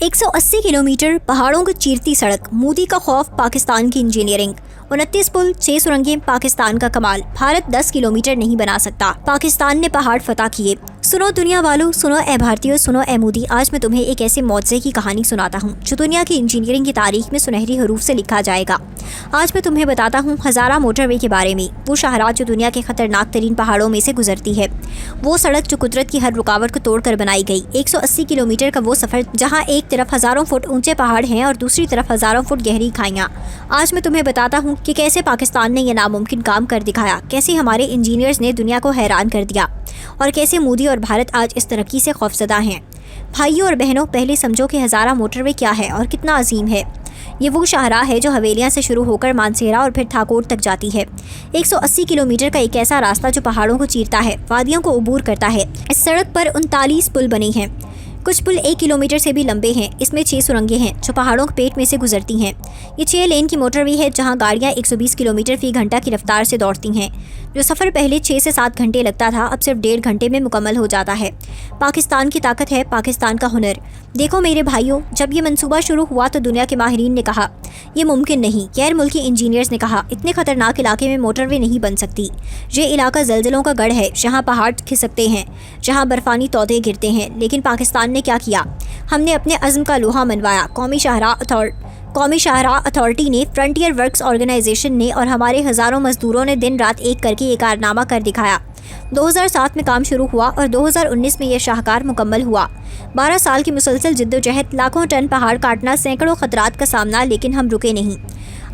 180 kilometre पहाड़ों को चीरती सड़क, मोदी का खौफ, पाकिस्तान की इंजीनियरिंग। 29 पुल, 6 सुरंगें, पाकिस्तान का कमाल। भारत 10 किलोमीटर नहीं बना सकता, पाकिस्तान ने पहाड़ फतह किए। सुनो दुनिया वालों, सुनो ए भारतीयों, सुनो ए मोदी। आज मैं तुम्हें एक ऐसे मौजज़े की कहानी सुनाता हूँ जो दुनिया की इंजीनियरिंग की तारीख में सुनहरी हरूफ से लिखा जाएगा। आज मैं तुम्हें बताता हूँ हज़ारा मोटरवे के बारे में, वो शाहराह जो दुनिया के खतरनाक तरीन पहाड़ों में से गुजरती है, वो सड़क जो कुदरत की हर रुकावट को तोड़कर बनाई गई। 180 किलोमीटर का वो सफ़र जहाँ एक तरफ हज़ारों फुट ऊंचे पहाड़ हैं और दूसरी तरफ हज़ारों फुट गहरी खाइयाँ। आज मैं तुम्हें बताता हूँ कि कैसे पाकिस्तान ने यह नामुमकिन काम कर दिखाया, कैसे हमारे इंजीनियर्स ने दुनिया को हैरान कर दिया और कैसे मोदी और भारत आज इस तरक्की से खौफजदा हैं। भाइयों और बहनों, पहले समझो कि हज़ारा मोटरवे क्या है और कितना अजीम है। ये वो शाहराह है जो हवेलियां से शुरू होकर मानसेरा और फिर थाकोट तक जाती है। 180 किलोमीटर का एक ऐसा रास्ता जो पहाड़ों को चीरता है, वादियों को अबूर करता है। इस सड़क पर 39 पुल बने हैं। कुछ पुल 1 किलोमीटर से भी लंबे हैं। इसमें 6 सुरंगें हैं जो पहाड़ों के पेट में से गुजरती हैं। ये 6 लेन की मोटरवे है जहां गाड़ियां 120 किलोमीटर फी घंटा की रफ्तार से दौड़ती हैं। जो सफ़र पहले 6 से 7 घंटे लगता था, अब सिर्फ 1.5 घंटे में मुकम्मल हो जाता है। पाकिस्तान की ताकत है, पाकिस्तान का हुनर। देखो मेरे भाइयों, जब ये मंसूबा शुरू हुआ तो दुनिया के माहिरीन ने कहा ये मुमकिन नहीं। गैर मुल्की इंजीनियर्स ने कहा इतने खतरनाक इलाके में मोटरवे नहीं बन सकती। ये इलाका जल्जलों का गढ़ है, जहाँ पहाड़ खिसकते हैं, जहाँ बर्फानी तौदे गिरते हैं। लेकिन पाकिस्तान ने क्या किया? हमने अपने अज़्म का लोहा मनवाया। कौमी शाहराह अथॉरिटी ने, फ्रंटियर वर्क्स ऑर्गेनाइजेशन ने और हमारे हज़ारों मजदूरों ने दिन रात एक करके ये कारनामा कर दिखाया। 2007 में काम शुरू हुआ और 2019 में यह शाहकार मुकम्मल हुआ। 12 साल की मुसलसल जिद्दोजहद, लाखों टन पहाड़ काटना, सैकड़ों खतरात का सामना, लेकिन हम रुके नहीं।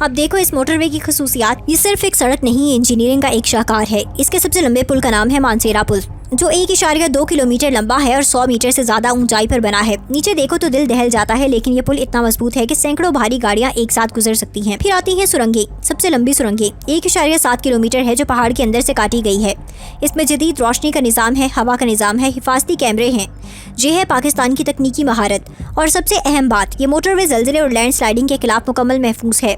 अब देखो इस मोटरवे की खसूसियात। ये सिर्फ एक सड़क नहीं, इंजीनियरिंग का एक शाहकार है। इसके सबसे लंबे पुल का नाम है मानसेरा पुल, जो 1.2 किलोमीटर लंबा है और 100 मीटर से ज़्यादा ऊंचाई पर बना है। नीचे देखो तो दिल दहल जाता है, लेकिन ये पुल इतना मजबूत है कि सैकड़ों भारी गाड़ियां एक साथ गुजर सकती हैं। फिर आती हैं सुरंगें। सबसे लंबी सुरंगें 1.7 किलोमीटर है जो पहाड़ के अंदर से काटी गई है। इसमें जदीद रोशनी का निज़ाम है, हवा का निज़ाम है, हिफाजती कैमरे हैं। ये है पाकिस्तान की तकनीकी महारत। और सबसे अहम बात, ये मोटरवे जल्जले और लैंड स्लाइडिंग के खिलाफ मुकम्मल महफूज है।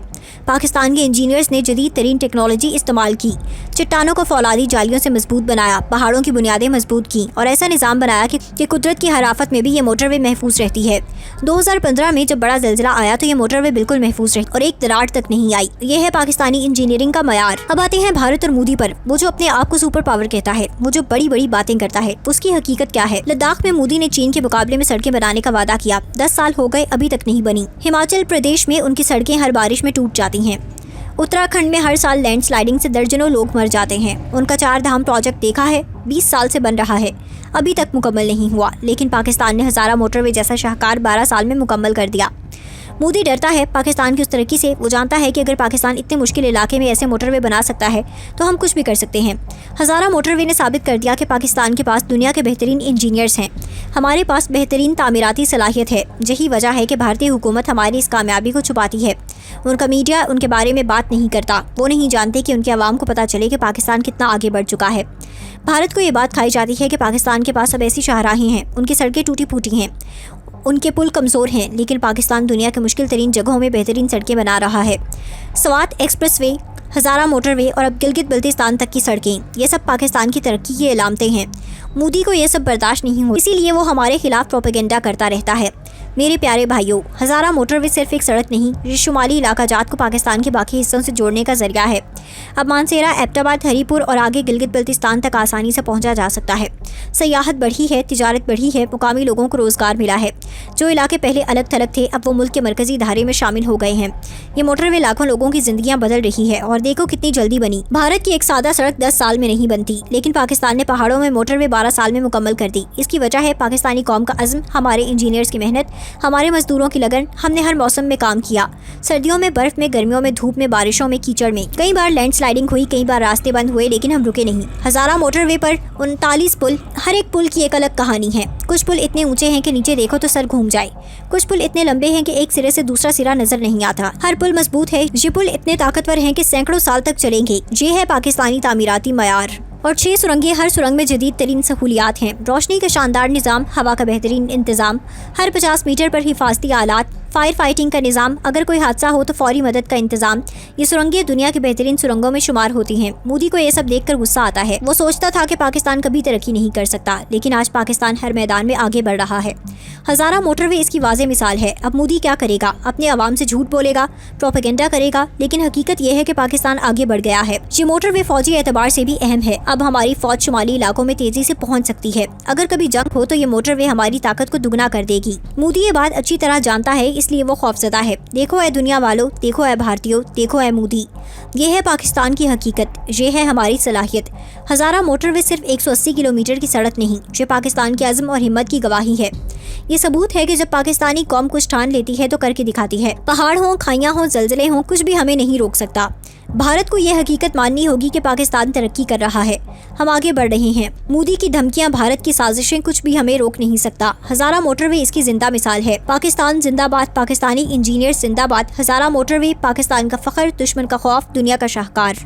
पाकिस्तान के इंजीनियर्स ने जदीद तरीन टेक्नोलॉजी इस्तेमाल की, चट्टानों को फौलादी जालियों से मजबूत बनाया, पहाड़ों की बुनियादें मजबूत की और ऐसा निज़ाम बनाया कि कुदरत की हर आफत में भी ये मोटरवे महफूज रहती है। 2015 में जब बड़ा जल्जला आया तो ये मोटरवे बिल्कुल महफूज रही और एक दरार तक नहीं आई। ये है पाकिस्तानी इंजीनियरिंग का मयार। अब आते हैं भारत और मोदी पर। वो जो अपने आप को सुपर पावर कहता है, वो जो बड़ी बड़ी बातें करता है, उसकी हकीकत क्या है? लद्दाख में मोदी ने चीन के मुकाबले में सड़कें बनाने का वादा किया। 10 साल हो गए, अभी तक नहीं बनी। हिमाचल प्रदेश में उनकी सड़कें हर बारिश में टूट जाती हैं। उत्तराखंड में हर साल लैंड स्लाइडिंग से दर्जनों लोग मर जाते हैं। उनका 4 धाम प्रोजेक्ट देखा है, 20 साल से बन रहा है, अभी तक मुकम्मल नहीं हुआ। लेकिन पाकिस्तान ने हज़ारा मोटरवे जैसा शाहकार 12 साल में मुकम्मल कर दिया। मोदी डरता है पाकिस्तान की उस तरक्की से। वो जानता है कि अगर पाकिस्तान इतने मुश्किल इलाके में ऐसे मोटरवे बना सकता है तो हम कुछ भी कर सकते हैं। हज़ारा मोटरवे ने साबित कर दिया कि पाकिस्तान के पास दुनिया के बेहतरीन इंजीनियर्स हैं, हमारे पास बेहतरीन तामीराती सलाहियत है। यही वजह है कि भारतीय हुकूमत हमारी इस कामयाबी को छुपाती है। उनका मीडिया उनके बारे में बात नहीं करता। वो नहीं जानते कि उनके अवाम को पता चले कि पाकिस्तान कितना आगे बढ़ चुका है। भारत को ये बात खाई जाती है कि पाकिस्तान के पास अब ऐसी शाहराहें हैं, उनकी सड़कें टूटी फूटी हैं, उनके पुल कमज़ोर हैं, लेकिन पाकिस्तान दुनिया के मुश्किल तरीन जगहों में बेहतरीन सड़कें बना रहा है। स्वात एक्सप्रेसवे, हज़ारा मोटरवे और अब गिलगित बल्तिस्तान तक की सड़कें, ये सब पाकिस्तान की तरक्की की अलामतें हैं। मोदी को ये सब बर्दाश्त नहीं हो, इसीलिए वो हमारे खिलाफ प्रोपेगेंडा करता रहता है। मेरे प्यारे भाइयों, हज़ारा मोटरवे सिर्फ एक सड़क नहीं, ये शुमाली इलाका जात को पाकिस्तान के बाकी हिस्सों से जोड़ने का जरिया है। अब मानसेरा, एबटाबाद, हरीपुर और आगे गिलगित बल्तिस्तान तक आसानी से पहुंचा जा सकता है। सयाहत बढ़ी है, तिजारत बढ़ी है, मुकामी लोगों को रोज़गार मिला है। जो इलाके पहले अलग थलग थे, अब वो मुल्क के मरकजी धारे में शामिल हो गए हैं। ये मोटरवे लाखों लोगों की जिंदगियां बदल रही है और देखो कितनी जल्दी बनी। भारत की एक सादा सड़क 10 साल में नहीं बनती, लेकिन पाकिस्तान ने पहाड़ों में मोटरवे 12 साल में मुकम्मल कर दी। इसकी वजह है पाकिस्तानी कौम का अज़्म, हमारे इंजीनियर्स की मेहनत, हमारे मजदूरों की लगन। हमने हर मौसम में काम किया, सर्दियों में बर्फ में, गर्मियों में धूप में, बारिशों में, कीचड़ में। कई बार लैंड स्लाइडिंग हुई, कई बार रास्ते बंद हुए, लेकिन हम रुके नहीं। हज़ारा मोटरवे पर 39 पुल, हर एक पुल की एक अलग कहानी है। कुछ पुल इतने ऊंचे हैं कि नीचे देखो तो सर घूम जाए। कुछ पुल इतने लंबे हैं कि एक सिरे से दूसरा सिरा नजर नहीं आता। हर पुल मजबूत है। ये पुल इतने ताकतवर हैं कि सैकड़ों साल तक चलेंगे। ये है पाकिस्तानी तामीराती मयार। और 6 सुरंगें, हर सुरंग में जदीद तरीन सहूलियात हैं। रोशनी का शानदार निज़ाम, हवा का बेहतरीन इंतज़ाम, हर 50 मीटर पर हिफाजती आलात, फायर फाइटिंग का निज़ाम, अगर कोई हादसा हो तो फौरी मदद का इंतजाम। ये सुरंगें दुनिया की बेहतरीन सुरंगों में शुमार होती हैं। मोदी को ये सब देखकर गुस्सा आता है। वो सोचता था कि पाकिस्तान कभी तरक्की नहीं कर सकता, लेकिन आज पाकिस्तान हर मैदान में आगे बढ़ रहा है। हज़ारा मोटरवे इसकी वाज़ेह मिसाल है। अब मोदी क्या करेगा? अपने अवाम से झूठ बोलेगा, प्रोपेगेंडा करेगा, लेकिन हकीकत यह है कि पाकिस्तान आगे बढ़ गया है। ये मोटरवे फौजी एतबार से भी अहम है। अब हमारी फौज शुमाली इलाकों में तेजी से पहुंच सकती है। अगर कभी जंग हो तो ये मोटरवे हमारी ताकत को दुगना कर देगी। मोदी ये बात अच्छी तरह जानता है, इसलिए वो खौफजदा है। देखो है दुनिया वालों, देखो है भारतीयों, देखो है मोदी। ये है पाकिस्तान की हकीकत, ये है हमारी सलाहियत। हज़ारा मोटरवे सिर्फ 180 किलोमीटर की सड़क नहीं, ये पाकिस्तान के अज़्म और हिम्मत की गवाही है। ये सबूत है कि जब पाकिस्तानी कौम कुछ ठान लेती है तो करके दिखाती है। पहाड़ हों, खाइयाँ हों, ज़लज़ले हों, कुछ भी हमें नहीं रोक सकता। भारत को यह हकीकत माननी होगी कि पाकिस्तान तरक्की कर रहा है, हम आगे बढ़ रहे हैं। मोदी की धमकियां, भारत की साजिशें, कुछ भी हमें रोक नहीं सकता। हज़ारा मोटरवे इसकी जिंदा मिसाल है। पाकिस्तान जिंदाबाद, पाकिस्तानी इंजीनियर जिंदाबाद। हज़ारा मोटरवे पाकिस्तान का फ़ख्र, दुश्मन का खौफ, दुनिया का शाहकार।